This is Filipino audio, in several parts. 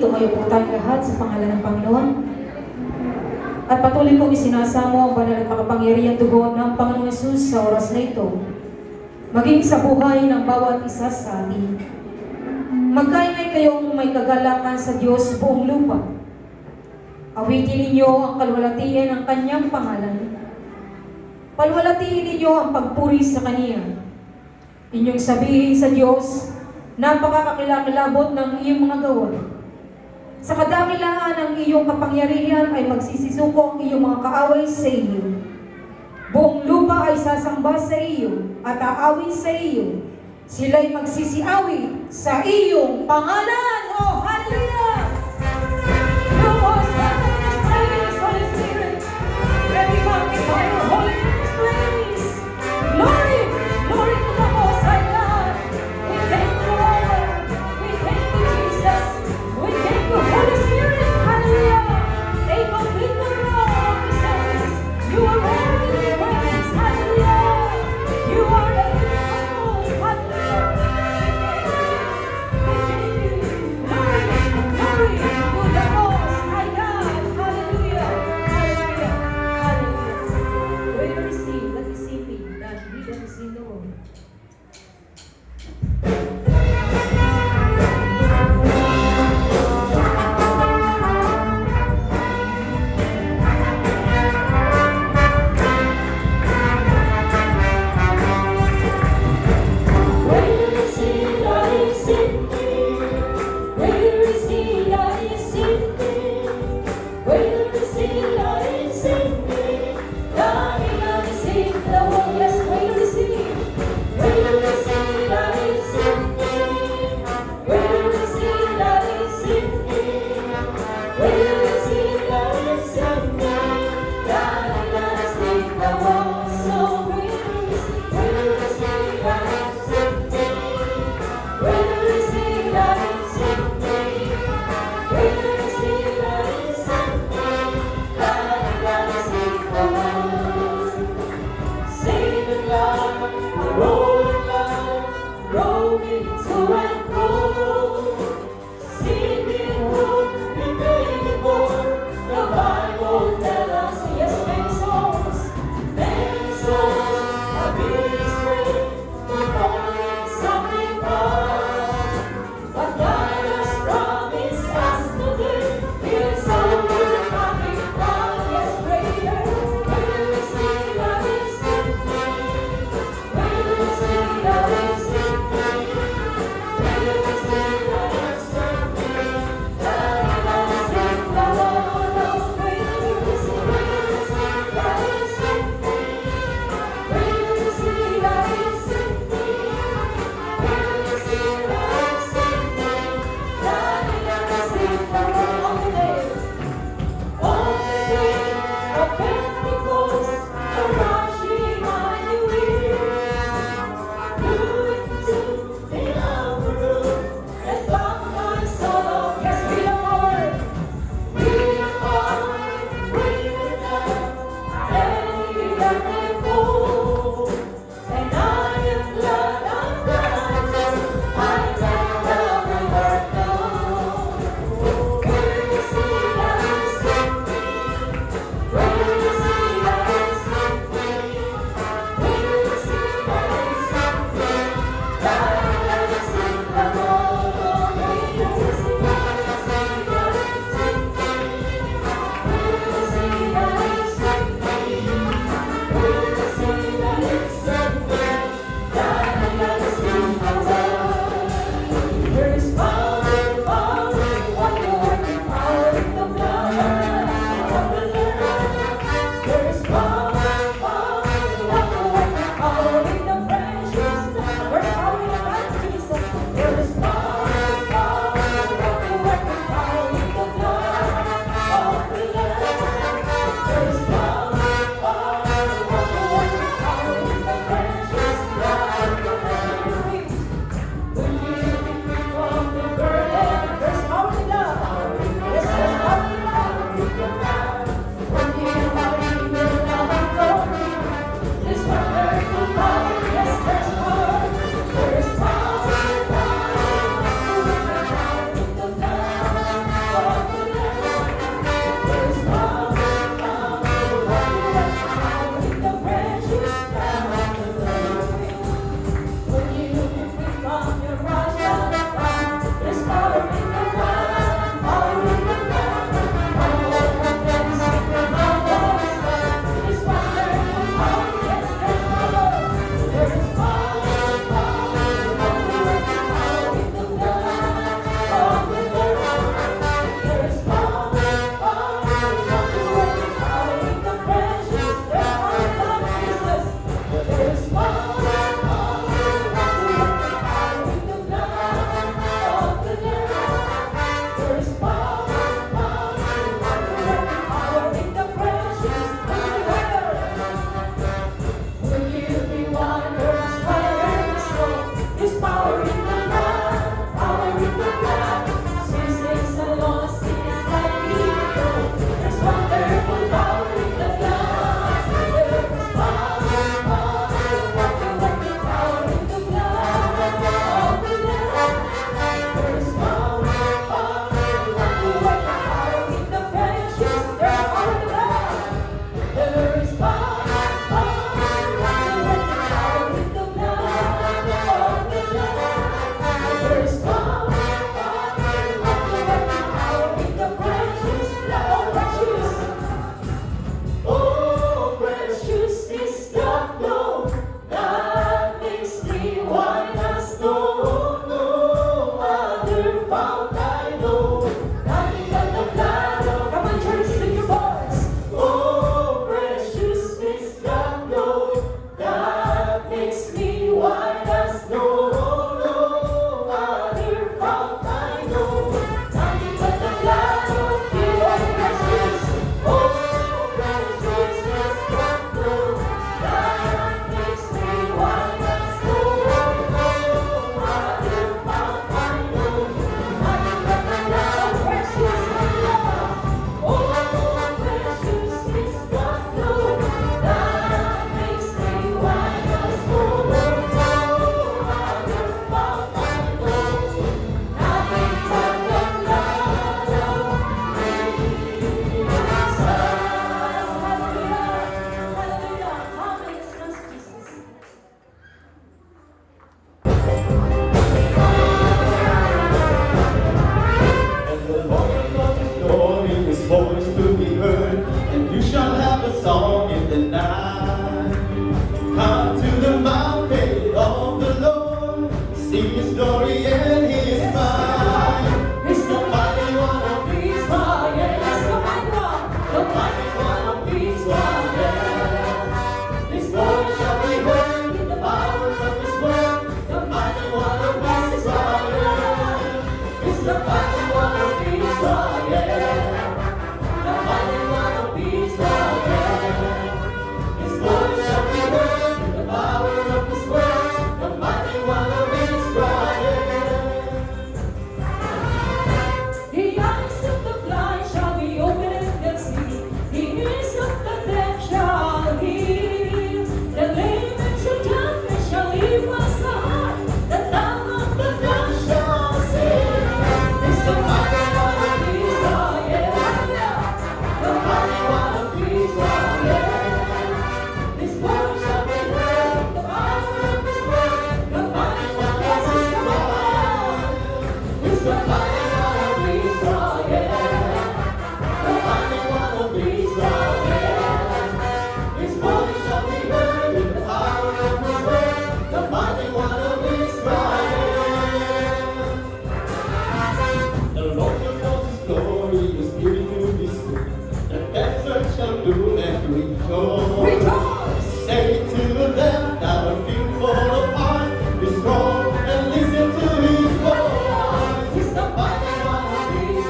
tumayo po tayong lahat sa pangalan ng Panginoon. At patuloy kong isinasamo ang banal at makapangyarihang dugo ng Panginoong Hesus sa oras na ito, maging sa buhay ng bawat isa sa atin. Magkaingay kayong may kagalakan sa Diyos buong lupa. Awitin ninyo ang kalwalatian ng Kanyang pangalan. Palwalatiin ninyo ang pagpuri sa Kaniya. Inyong sabihin sa Diyos, napakakakilakilabot ng iyong mga gawa. Sa kadakilaan ng iyong kapangyarihan ay magsisisuko ang iyong mga kaaway sa iyo. Buong lupa ay sasamba sa iyo at aawin sa iyo. Sila'y magsisiawi sa iyong pangalan. Oh, hallelujah! Lord, praise, Holy Spirit. Every magnify your holy praise. Glory, glory to the Most High God. We thank you, Lord. We thank you, Jesus. We thank you, Holy Spirit. Hallelujah. Take complete control of the service. You are worthy to be praised. Hallelujah. You are the living God. Hallelujah. We thank you.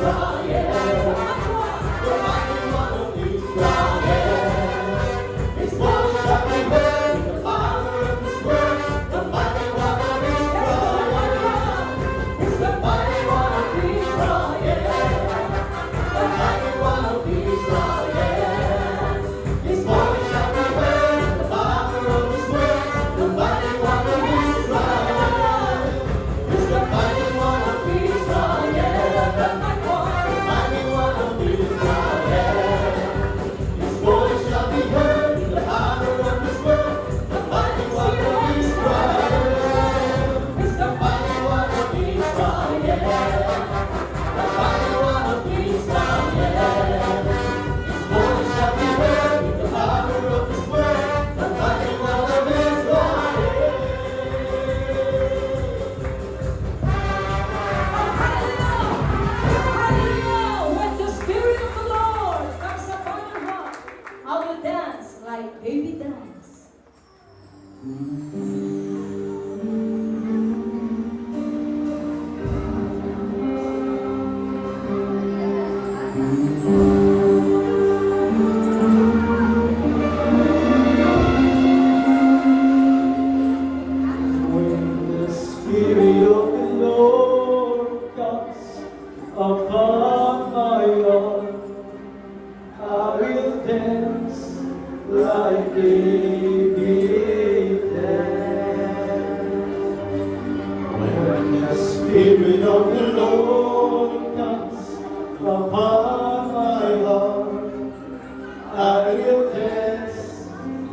Hallelujah! When the Spirit of the Lord comes upon your heart, I will dance like David danced. When the Spirit of the Lord comes upon my heart, I will dance like David danced. When the Spirit of the Lord comes upon my heart, I will dance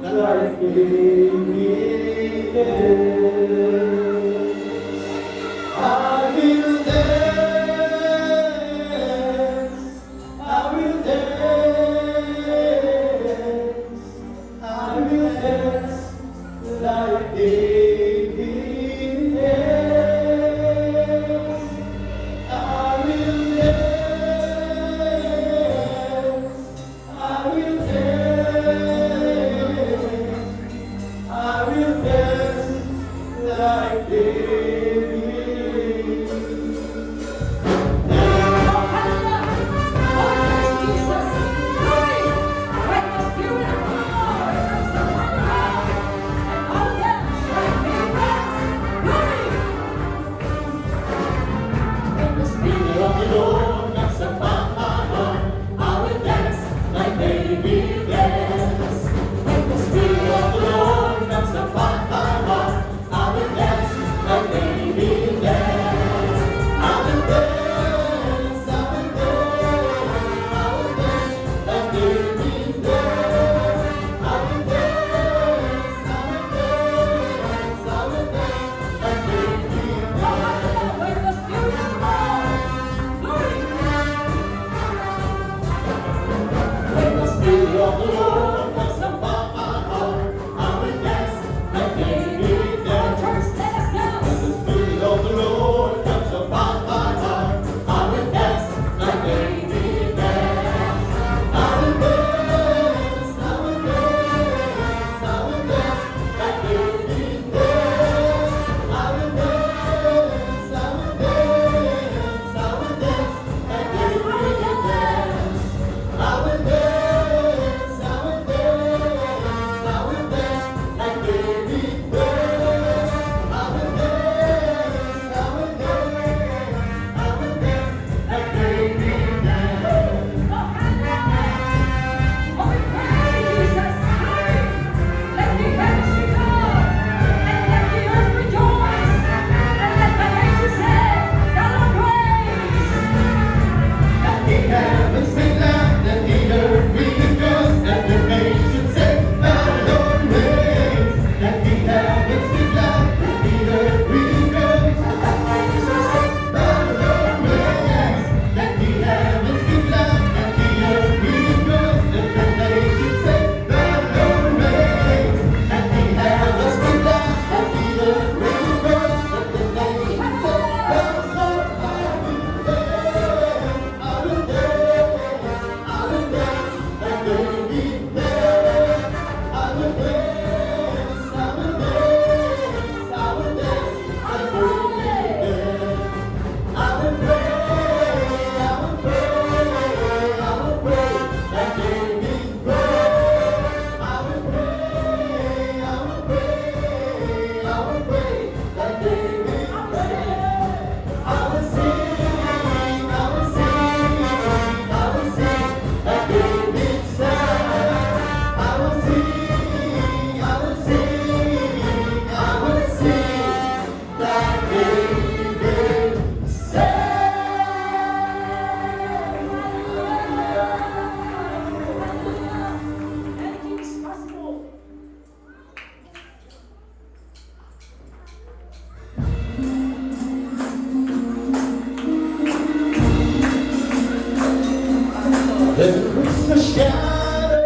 like David danced. I will dance, I will dance, I will dance like David danced. I will dance, I will dance, I will dance There is a shadow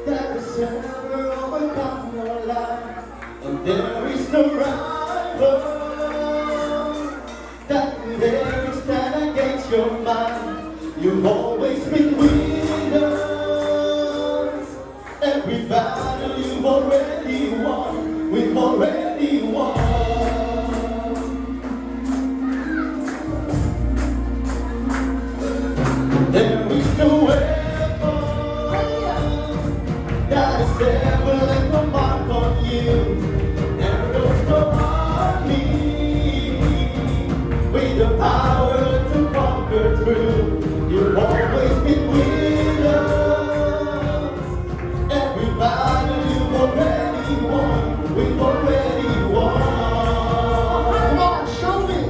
that is ever overcome your life, and there is no rival that can ever stand against your mind. You've always been with us. Every battle you've already won. We've already won. There is no weapon that is ever left a mark on you. There goes no army with the power to conquer through. You've always been with us. Every battle you've already won. We've already won. Come on, show me.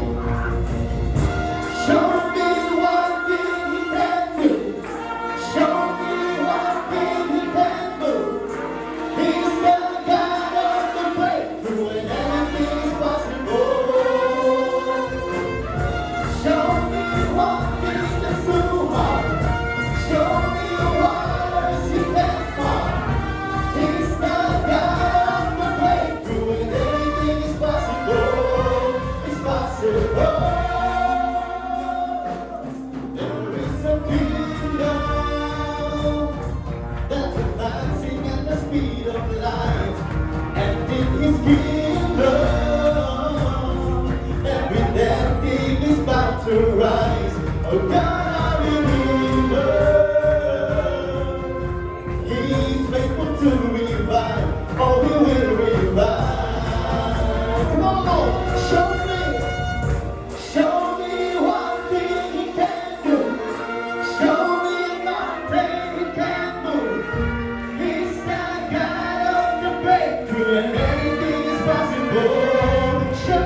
Show me what thing he can do. Show me what thing he can do. He's the God of the breakthrough and anything is possible. Show me what thing that's too hard. Show me what he can find. He's the God of the breakthrough and anything is possible. It's possible. There is a kingdom that's advancing at the speed of light, and in His kingdom, every dead thing is about to rise. Oh God, I believe He's faithful to revive. Oh, He will revive. Come on, show me. Show me what thing he can do. Show me a mountain he can move. He's the God of the breakthrough and anything is possible. Show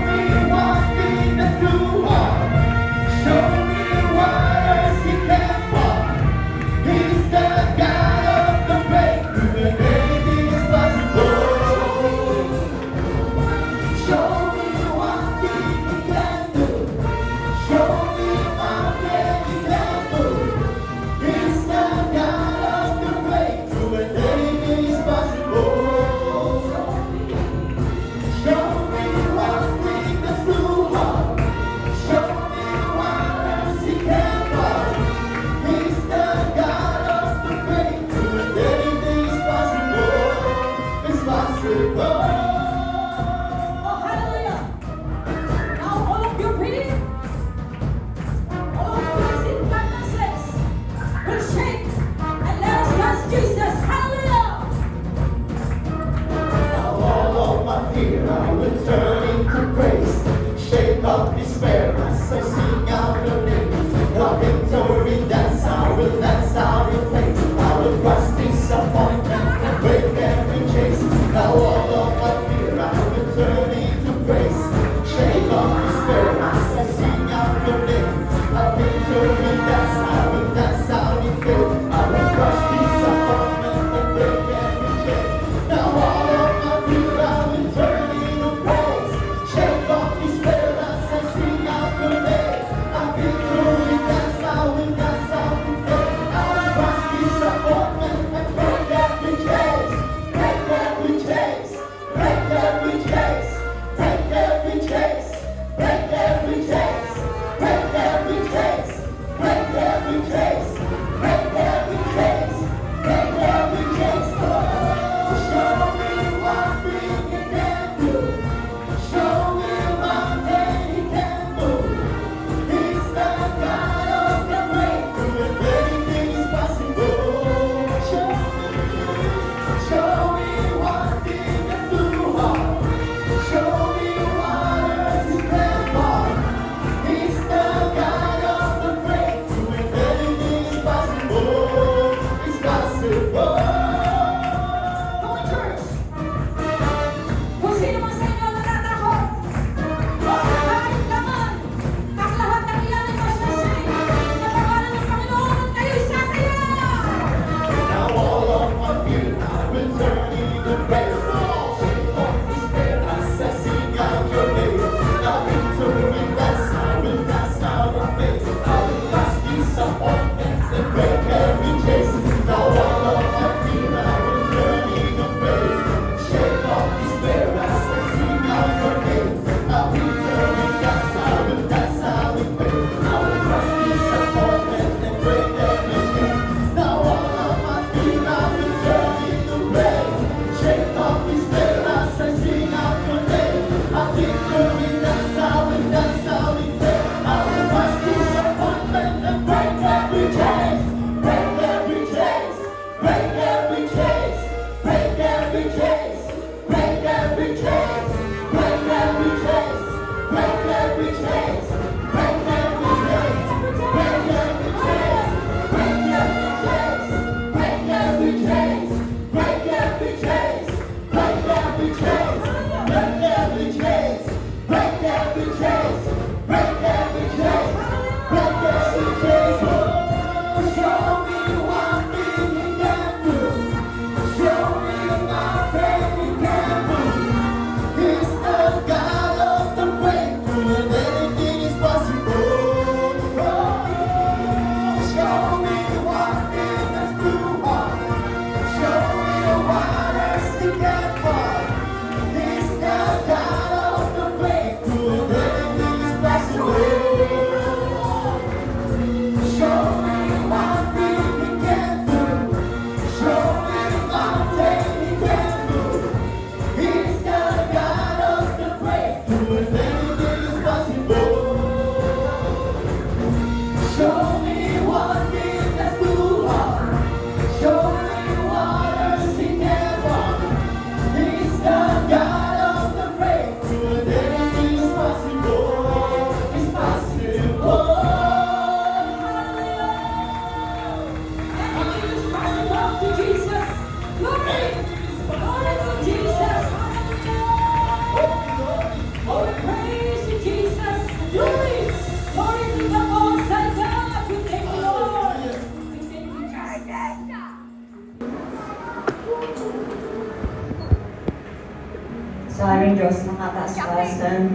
me what thing that's too hard. Show me what he can walk. He's the God of the breakthrough and anything is possible. Show me what thing he can do. Show me a mountain he can move. He's the God of the breakthrough and anything is possible. Show me what thing that's too hard. Show me what he can walk. He's the God of the breakthrough and anything is possible. It's possible. Oh, hallelujah! Now all of your feet, all of your sin darknesses will shake and let us bless Jesus. Hallelujah! Now all of my fear I will turn into praise. Shake off despair as I sing out your name. The victory dance I will dance out in faith. I will crush disappointment and break every chase. Now all of my fear I will turn into praise. Shake off despair as I sing out your name. The victory dance I will dance out in faith. I will crush disappointment and break every chase. Now all of my fear I will turn into praise. Shake off despair as I sing out your name. kalakasan.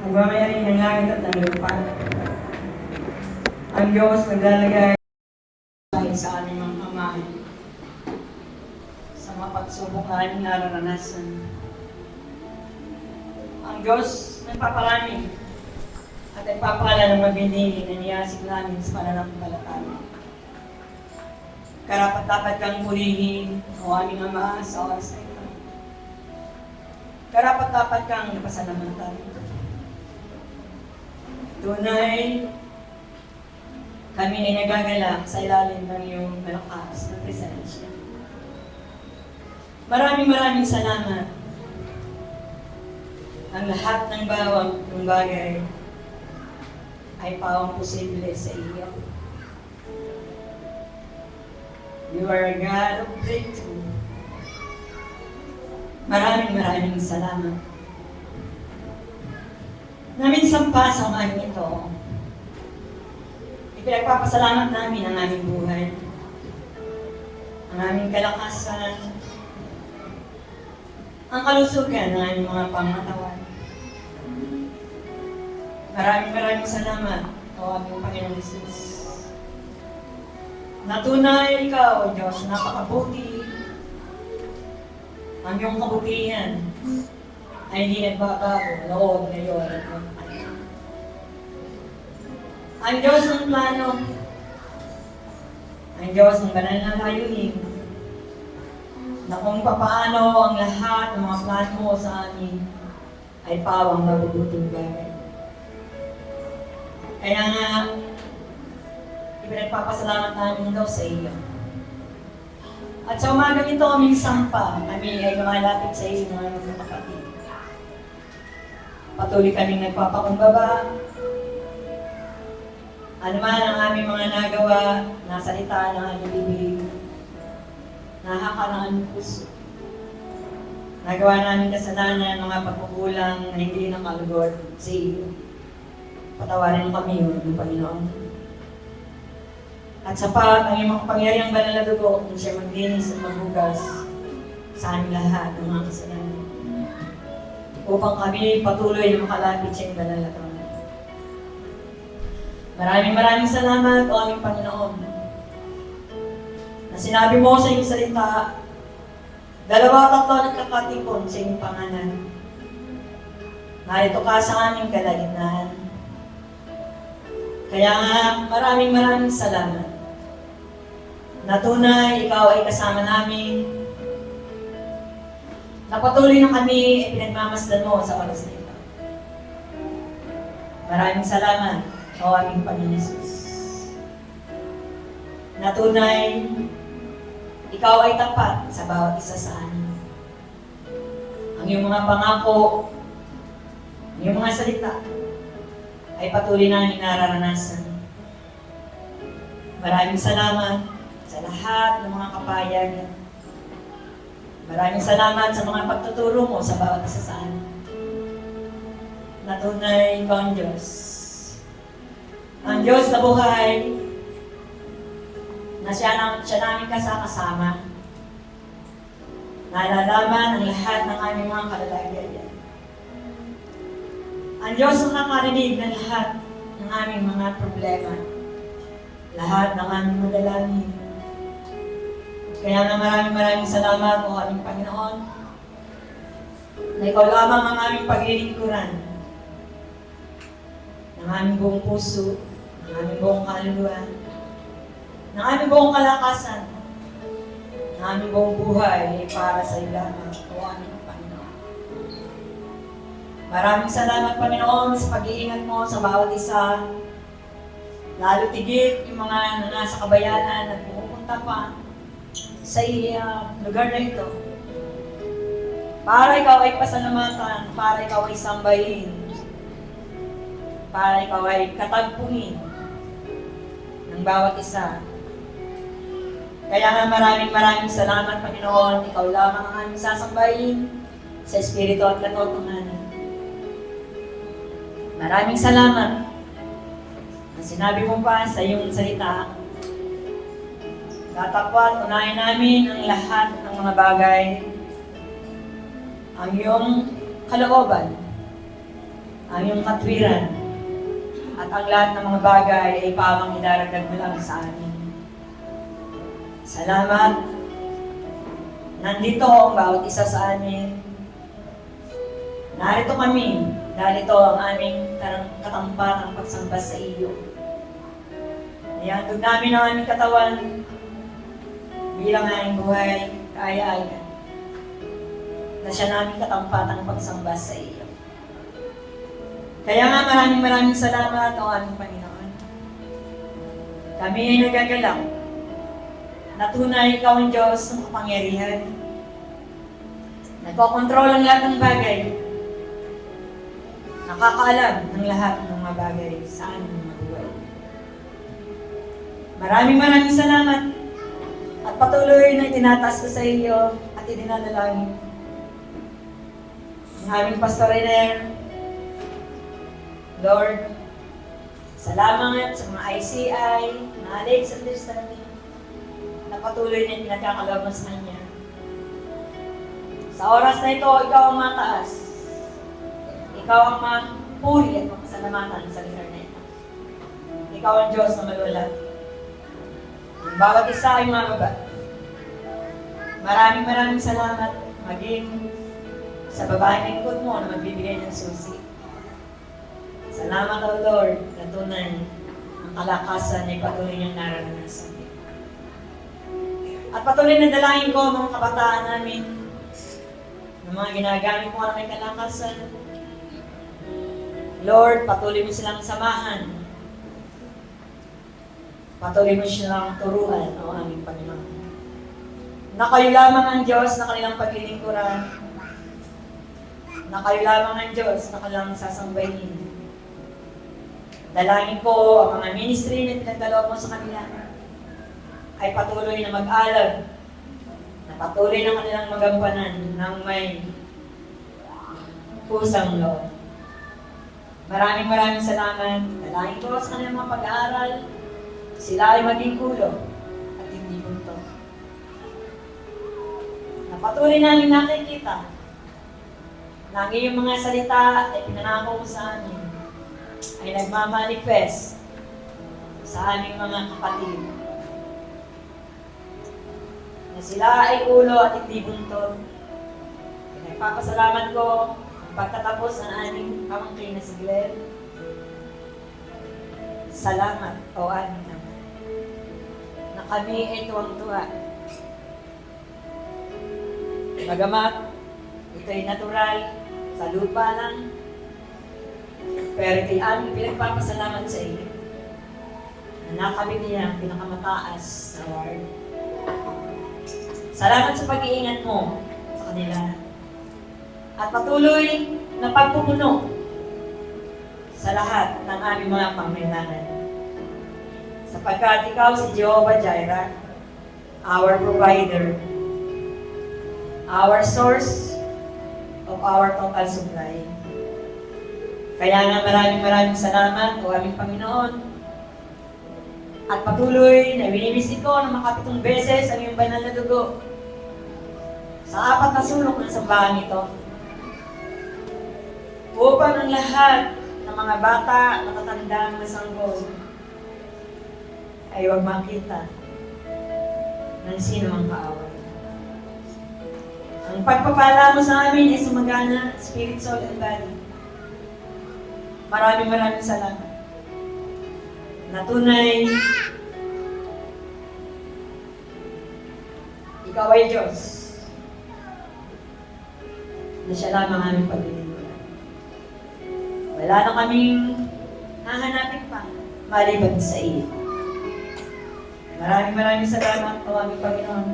Ang bamayari ng langit at ng lupa. Ang Diyos naglalagay sa aming mga kamay sa mga pagsubok na aming nararanasan. Ang Diyos nagpaparami at nagpapakala ng mabindi na niyasig namin sa pananampalataya. Karapat-dapat kang purihin o aming Ama sa oras na ito. Karapat-dapat kang napasalamatan. Tunay, kami ay nagagalak sa ilalim ng iyong malakas na presensya. Maraming salamat. Ang lahat ng bawang ng bagay ay pawang posible sa iyo. You are a God of breakthrough. Maraming salamat. Naminsan pa sa umagang ito, ipinagpapasalamat namin ang aming buhay, ang aming kalakasan, ang kalusugan ng aming mga pangatawan. Maraming salamat, o aming Panginoon Jesus. Natunay ikaw, O Diyos, napakabuti. Ang iyong kabutihan ay hindi nagbabago, noon, ngayon, at ngayon. Ang Diyos ng plano, ang Diyos ng banal na layunin, na kung papaano ang lahat ng mga plano mo sa amin ay pawang mabubuting bagay. Kaya nga, ipinagpapasalamat namin daw sa iyo. At sa umagang ito, aming sampa, kami ay lumalapit sa iyo, mga kapatid. Patuloy kaming nagpapakumbaba. Ano man ang aming mga nagawa, nasalita ng aming bibig, nahaka ng aming puso. Nagawa namin kasalanan, mga pagkukulang na hindi nakalugod sa iyo. Patawarin kami, O Panginoon. At sapat ang iyong makapangyarihang banal na dugo kung siya maglinis at maghugas sa aming lahat ng mga kasalanan. Upang kami patuloy na makalapit sa iyong banal na trono. Maraming salamat, O aming Panginoon, na sinabi mo sa iyong salita, 2 at 3 nagkakatipon sa iyong pangalan. Narito ka sa aming kalagitnaan. Kaya nga, maraming salamat. Natunay, ikaw ay kasama namin. Napatuloy na kami, pinagmamasdan mo sa oras na ito. Maraming salamat, O aming Panginoon Jesus. Natunay, ikaw ay tapat sa bawat isa sa amin. Ang iyong mga pangako, ang iyong mga salita, ay patuloy namin nararanasan. Maraming salamat sa lahat ng mga kapayagan. Maraming salamat sa mga pagtuturo mo sa bawat isa sa amin. Natunay ikaw ang Diyos. Ang Diyos na buhay, na siya namin kasama. Nalalaman ang lahat ng aming mga kalalagyan. Ang Diyos ang nakakarinig ng lahat ng aming mga problema. Lahat ng aming madalangin. Kaya nga maraming salamat, O aming Panginoon, na ikaw lamang ang aming paglilingkuran. Ng aming buong puso, ng aming buong kaluluwa, ng aming buong kalakasan, ng aming buong buhay ay para sa iyo lamang, O aming Panginoon. Maraming salamat, Panginoon, sa pag-iingat mo sa bawat isa. Lalo tigit yung mga nasa kabayanan at pumupunta pa sa lugar na ito. Para ikaw ay pasalamatan, para ikaw ay sambahin, para ikaw ay katagpuin ng bawat isa. Kaya nga maraming salamat, Panginoon. Ikaw lamang ang aming sasambahin sa Espiritu at katotohanan. Maraming salamat na sinabi mo pa sa iyong salita. Tatapwat, unahin namin ang lahat ng mga bagay ang iyong kalooban, ang iyong katwiran, at ang lahat ng mga bagay ay pawang idaragdag mo lang sa amin. Salamat. Nandito ang bawat isa sa amin. Narito kami, narito ang aming katampatang pagsamba sa iyo. Ihandog namin ang aming katawan bilang aming buhay, kaaya-aya, na siya namin katampatang pagsamba sa iyo. Kaya nga maraming salamat o aming Panginoon. Kami ay nagagalak na tunay ikaw ang Diyos ng kapangyarihan. Nagkokontrol ang lahat ng bagay. Nakakaalam ng lahat ng mga bagay sa aming mga buhay. Maraming salamat at patuloy na itinataas ko sa iyo at idinadalangin ang aming pastoriner. Lord, salamat sa mga ICI, knowledge, understanding, na patuloy na pinagkakaloob mo sa Kanya. Sa oras na ito, ikaw ang mataas. Ikaw ang mapuri at mapasalamatan sa lugar na ito. Ikaw ang Diyos na malulat. Ang bawat isa ay mababa. Maraming salamat maging sa babaeng lingkod mo na magbibigay ng susi. Salamat, O Lord, na tunay ang kalakasan ay patuloy niyang nararanasan. At patuloy na dalangin ko mga kabataan namin ng mga ginagamit mo na may kalakasan. Lord, patuloy mo silang samahan. Patuloy mo silang turuan, O aming Panginoon. Na kayo lamang ang Diyos na kanilang paglilingkuran. Na kayo lamang ang Diyos na kanilang sasambahin. Dalangin ko ang mga ministry na pinagdaloob mo sa kanila ay patuloy na mag-alab, na patuloy na kanilang magampanan ng may pusang loob. Maraming salamat. Dalangin ko sa kanilang mga pag-aaral, sila ay maging ulo at hindi bunto. Na patuloy namin nakikita na ang iyong mga salita ay pinanakaw sa amin, ay nagmamanifest sa aming mga kapatid. Na sila ay ulo at hindi buntot. Nagpapasalamat ko ang pagtatapos ng aming pamangkin na si Glenn. Salamat, O aming Ama, na kami ay tuwang-tuwa. Bagamat ito'y natural sa lupa lang, pero ito'y aming pinagpapasalamat sa iyo na nakamit niya ang pinakamataas na award. Salamat sa pag-iingat mo sa kanila at patuloy na pagpupuno sa lahat ng aming mga pangailangan. Sapagkat ikaw si Jehovah Jireh, our provider, our source of our total supply. Kaya nga maraming salamat, O aming Panginoon. At patuloy na binibisik ko ng makapitong beses ang iyong banal na dugo sa 4 na sulok ng sambahan ito. Upang ang lahat ng mga bata, matatanda, mga sanggol ay huwag makita ng sino mang kaaway. Ang pagpapala mo sa amin ay sumagana, spirit, soul, and body. Maraming salamat. Na tunay, ikaw ay Diyos. Na siya lamang aming paglilingkuran. Wala na kaming hahanapin pa maliban sa iyo. Maraming salamat, O aming Panginoon.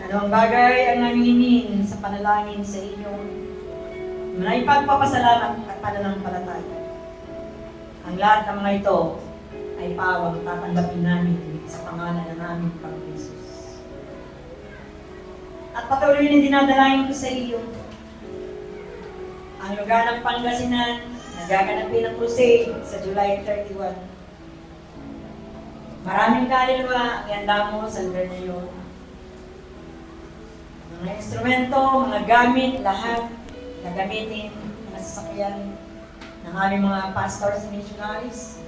Ano ang bagay ang aming hinihin sa panalangin sa iyong may pagpapasalamat at pananampalataya. Ang lahat ng mga ito ay pawang tatanggapin namin sa pangalan ng aming Panginoon Jesus. At patuloy na dinadalangin ko sa iyo ang lugar ng Pangasinan, nagaganapin ang crusade sa July 31. Maraming kaluluwa ang ihanda mo sa lugar na iyon. mga instrumento, mga gamit, lahat na gamitin, mga sasakyan ng aming mga pastors and missionaries.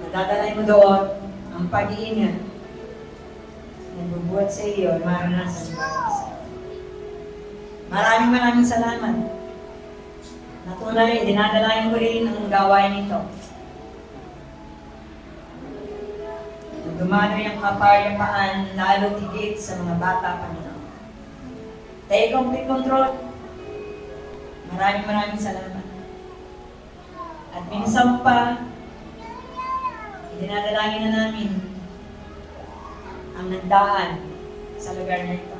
Nadadalay mo doon ang pag-iingat. Nagbubuhat sa iyo, maranasan mo. Maraming salamat. Natunay, dinadalayan ko rin ang gawain nito. Dumaloy ang kapayapaan, lalo tigit sa mga bata, Panginoon. Take complete control. Maraming salamat. At minsan pa, dinadalangin na namin ang nagdaan sa lugar na ito.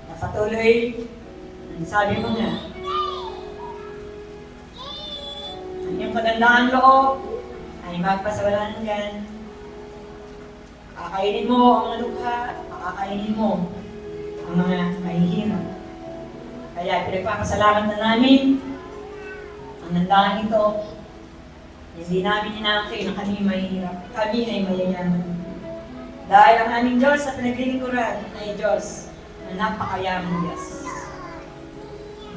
Napatuloy, sabi mo nga, ang iyong pagandaan loob ay magpasawalan hanggan. Kakainin mo ang mga lukha, makakainin mo ang mga mahihirap. Kaya pinagpapasalamat na namin ang nandaan ito. Hindi namin inaakay na kami mahihirap. Kami ay mayayaman. Dahil ang aming Diyos at pinaglilingkuran ay Diyos na napakayamang Diyos.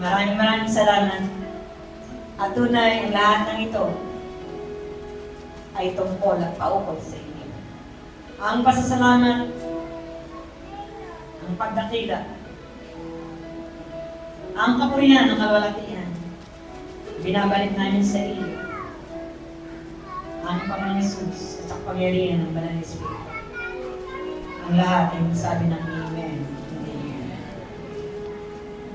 Maraming salamat. At tunay, ang lahat ng ito ay tungkol at paukol sa inyo. Ang pasasalamat, ang pagdakila, ang kapurihan, ang kalwalatian, binabalik namin sa iyo. Ang Panginoon Jesus at ang pangyarihan ng Banal na Espiritu. Ang lahat ay masabi ng